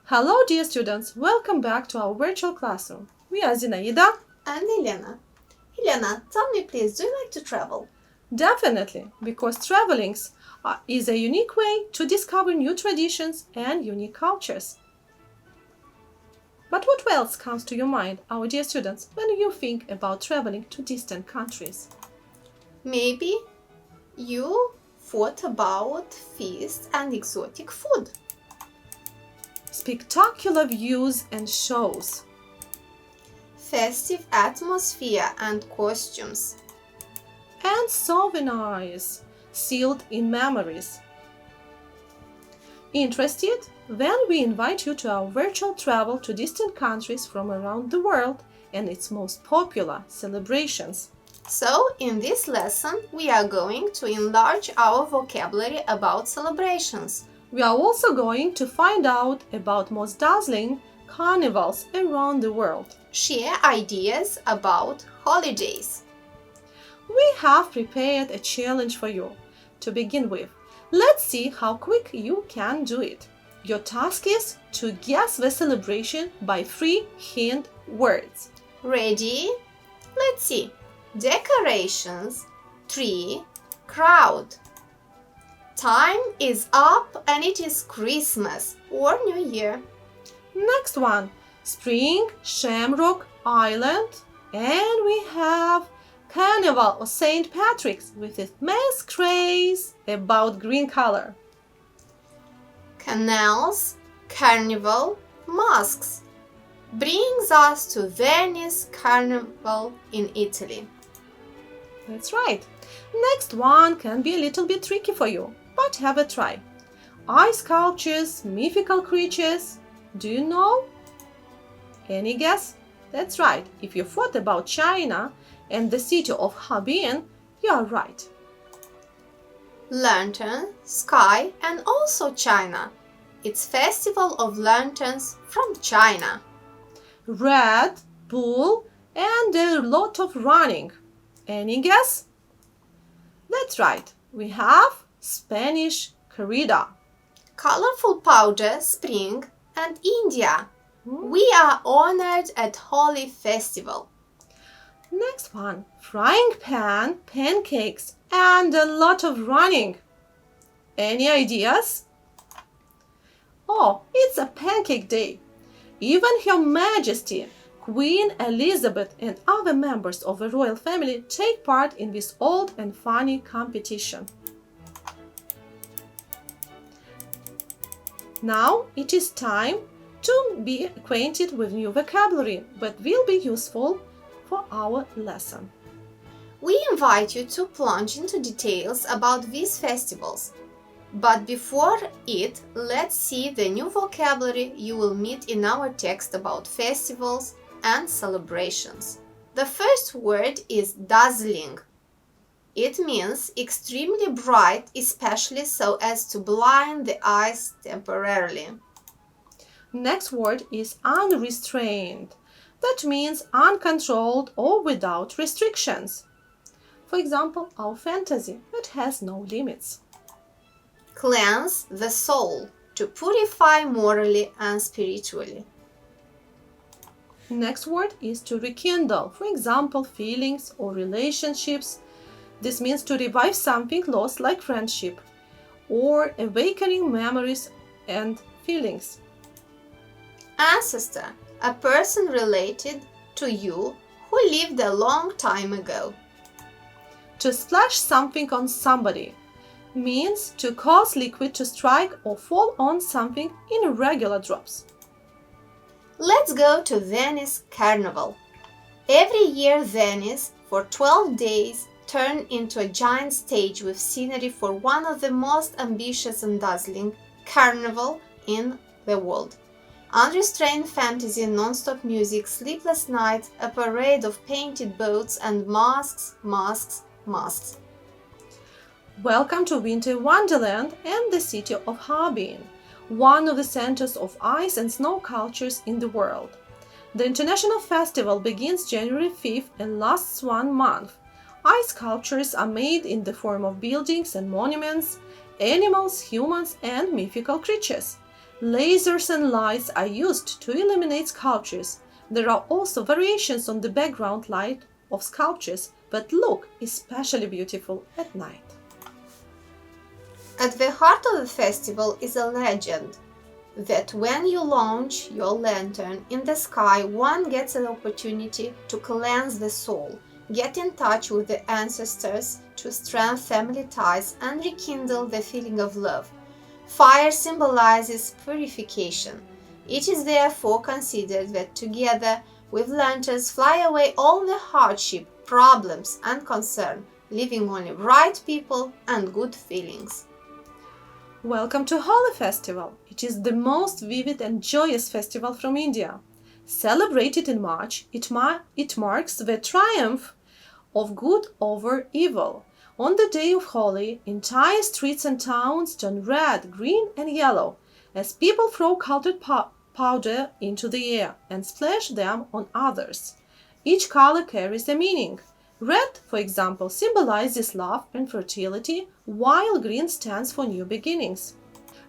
Hello dear students, welcome back to our virtual classroom. We are Zinaida and Elena. Elena, tell me please, do you like to travel? Definitely, because traveling is a unique way to discover new traditions and unique cultures. But what else comes to your mind, our dear students, when you think about traveling to distant countries? Maybe you thought about feasts and exotic food. Spectacular views and shows. Festive atmosphere and costumes. And souvenirs sealed in memories. Interested? Then we invite you to our virtual travel to distant countries from around the world and its most popular celebrations. So, in this lesson, we are going to enlarge our vocabulary about celebrations. We are also going to find out about most dazzling carnivals around the world. Share ideas about holidays. We have prepared a challenge for you. To begin with, let's see how quick you can do it. Your task is to guess the celebration by 3 hint words. Ready? Let's see. Decorations, tree, crowd. Time is up and it is Christmas or New Year. Next one, spring, Shamrock Island, and we have Carnival or St. Patrick's with its mass craze about green color. Canals, carnival, masks. Brings us to Venice Carnival in Italy. That's right. Next one can be a little bit tricky for you, but have a try. Ice sculptures, mythical creatures. Do you know? Any guess? That's right. If you thought about China and the city of Harbin, you are right. Lantern, sky, and also China. It's Festival of Lanterns from China. Red Bull and a lot of running. Any guess? That's right. We have Spanish corrida. Colorful powder, spring, and India. We are honored at Holy Festival. Next one, frying pan, pancakes, and a lot of running. Any ideas? Oh, it's a pancake day. Even Her Majesty, Queen Elizabeth, and other members of the royal family take part in this old and funny competition. Now it is time to be acquainted with new vocabulary that will be useful for our lesson. We invite you to plunge into details about these festivals. But before it, let's see the new vocabulary you will meet in our text about festivals and celebrations. The first word is dazzling. It means extremely bright, especially so as to blind the eyes temporarily. Next word is unrestrained. That means uncontrolled or without restrictions. For example, our fantasy that has no limits. Cleanse the soul, to purify morally and spiritually. Next word is to rekindle, for example, feelings or relationships. This means to revive something lost like friendship or awakening memories and feelings. Ancestor, a person related to you who lived a long time ago. To splash something on somebody means to cause liquid to strike or fall on something in regular drops. Let's go to Venice Carnival. Every year Venice, for 12 days, turns into a giant stage with scenery for one of the most ambitious and dazzling carnival in the world. Unrestrained fantasy, non-stop music, sleepless nights, a parade of painted boats, and masks, masks, masks. Welcome to Winter Wonderland and the city of Harbin, one of the centers of ice and snow cultures in the world. The international festival begins January 5th and lasts 1 month. Ice sculptures are made in the form of buildings and monuments, animals, humans, and mythical creatures. Lasers and lights are used to illuminate sculptures. There are also variations on the background light of sculptures, but look especially beautiful at night. At the heart of the festival is a legend that when you launch your lantern in the sky, one gets an opportunity to cleanse the soul, get in touch with the ancestors, to strengthen family ties and rekindle the feeling of love. Fire symbolizes purification. It is therefore considered that together with lanterns fly away all the hardship, problems and concern, leaving only bright people and good feelings. Welcome to Holi Festival. It is the most vivid and joyous festival from India. Celebrated in March, it marks the triumph of good over evil. On the day of Holi, entire streets and towns turn red, green and yellow as people throw colored powder into the air and splash them on others. Each color carries a meaning. Red, for example, symbolizes love and fertility, while green stands for new beginnings.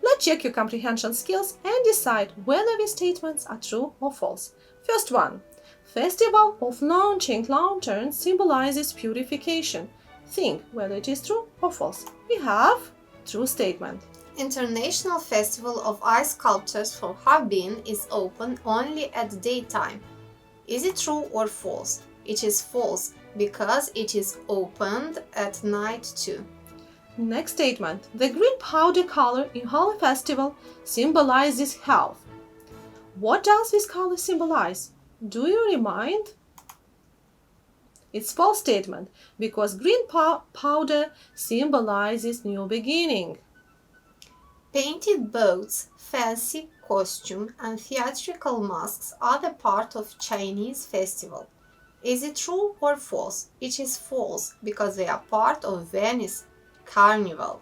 Let's check your comprehension skills and decide whether these statements are true or false. First one. Festival of launching lanterns symbolizes purification. Think whether it is true or false. We have true statement. International Festival of Ice Sculptures for Harbin is open only at daytime. Is it true or false? It is false because it is opened at night too. Next statement. The green powder color in Holi Festival symbolizes health. What does this color symbolize? Do you remind? It's false statement because green powder symbolizes new beginning. Painted boats, fancy costume and theatrical masks are the part of Chinese festival. Is it true or false? It is false because they are part of Venice Carnival.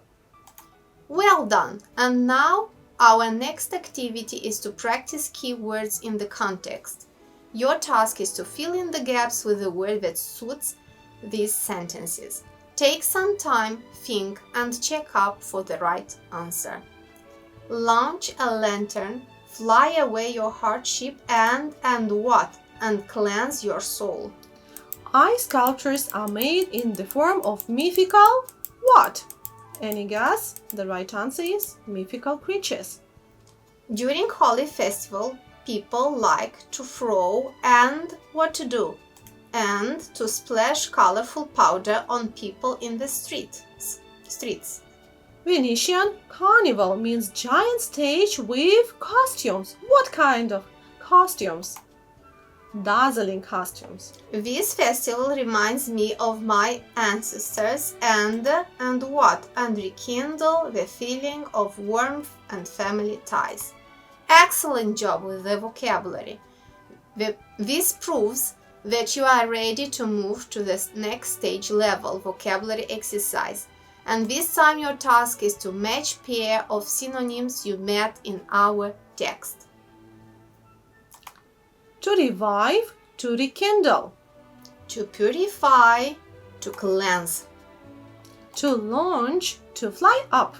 Well done! And now our next activity is to practice keywords in the context. Your task is to fill in the gaps with a word that suits these sentences. Take some time, think and check up for the right answer. Launch a lantern, fly away your hardship and what? And cleanse your soul. Ice sculptures are made in the form of mythical what? Any guess? The right answer is mythical creatures. During Holi Festival, people like to throw and what to do? And to splash colorful powder on people in the streets. Venetian Carnival means giant stage with costumes. What kind of costumes? Dazzling costumes. This festival reminds me of my ancestors and what? And rekindle the feeling of warmth and family ties. Excellent job with the vocabulary. This proves that you are ready to move to the next stage level vocabulary exercise. And this time your task is to match pair of synonyms you met in our text. To revive, to rekindle. To purify, to cleanse. To launch, to fly up.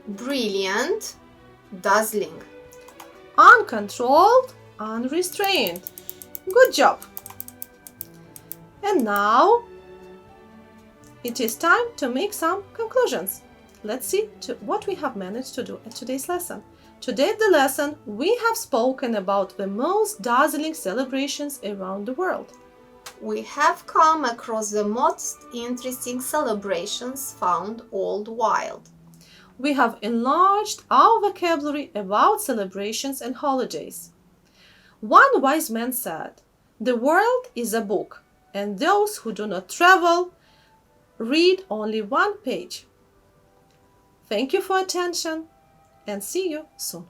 Brilliant, dazzling. Uncontrolled, unrestrained. Good job! And now it is time to make some conclusions. Let's see what we have managed to do at today's lesson. Today at the lesson, we have spoken about the most dazzling celebrations around the world. We have come across the most interesting celebrations found all the while. We have enlarged our vocabulary about celebrations and holidays. One wise man said, "The world is a book, and those who do not travel read only one page." Thank you for attention and see you soon.